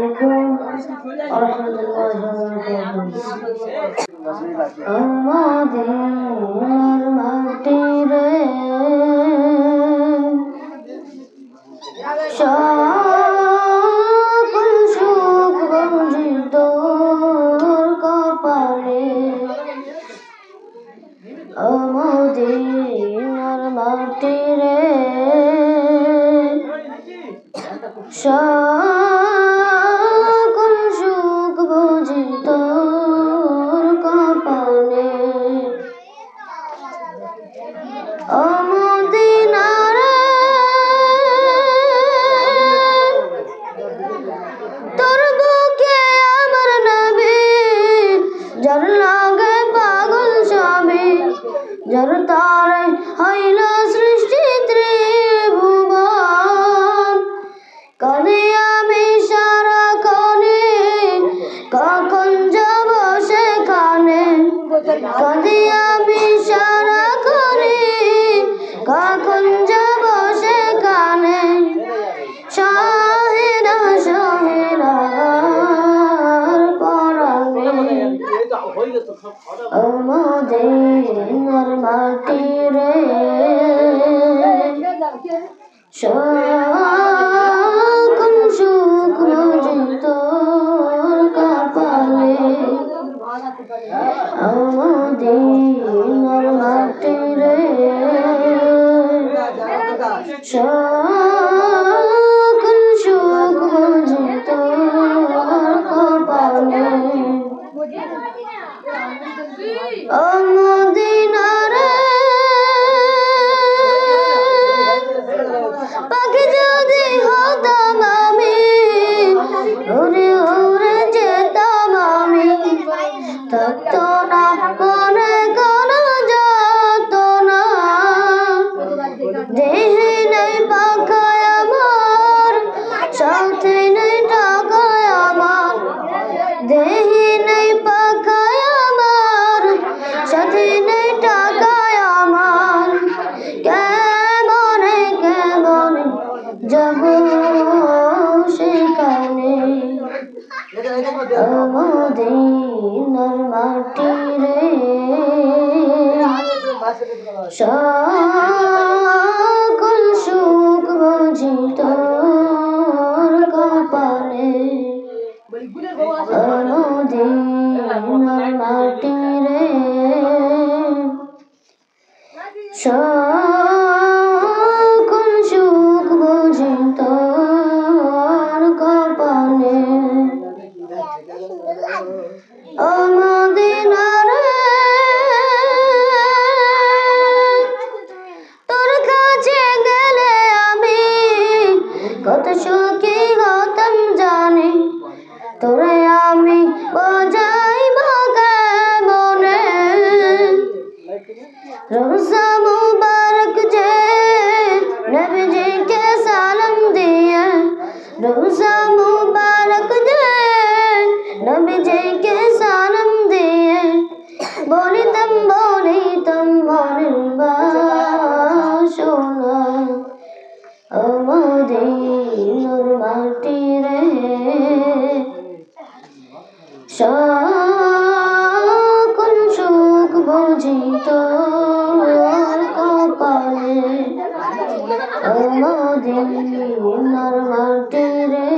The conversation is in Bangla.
আলাইকুম ওয়া রাহমাতুল্লাহি ওয়া বারাকাতুহু। আমাদের মাটিরে সকল সুখ বঞ্চিত কপালে, আমাদের মাটিরে সকল সুখ বঞ্চিত কপালে, মদিনারে তোর বুকে আমার নবী, যার লাগে পাগল সবে, যার তারে হইল সৃষ্টি ত্রিভুবন। কাঁদি আমি সারাক্ষণে, কখন যাব সেখানে, কাঁদি আমি সারাক্ষণে, কখন যাব সেখানে। শাহেরা শাহেরা পরাণে, আমাদের মাটিরে সকল সুখ বঞ্চিত কপালে, আমাদের মাটিরে সকল সুখ বঞ্চিত কপালে, মদিনারে পাখি যদি হতাম আমি, উড়ে উড়ে যেতাম আমি, থাকতো না মনে কোনো যাতনা। দেহে নেই পাখায় আমার, সাথে নেই টাকায় আমার, দেহে নেই পাখায় আমার, সাথে নেই টাকায় আমার। কেমনে কেমনে যাব সেখানে, মদিনার মাটিরে সকল সুখ বঞ্চিত কপালে, মদিনার মাটিরে সকল সুখ বঞ্চিত কপালে, মদিনারে তোর কাছে গেলে আমি কত সুখী হতাম জানি, তোরে আমি বোঝাইব কেমনে। রোজা মুবারক যে নবীজিকে সালাম দিয়ে, রোজা মুবারক যে নবীজিকে সালাম দিয়ে, বলিতাম বলিতাম মনের বাসনা, মদিনার মাটিরে সকল সুখ বঞ্চিত কপালে, মদিনার মাটিরে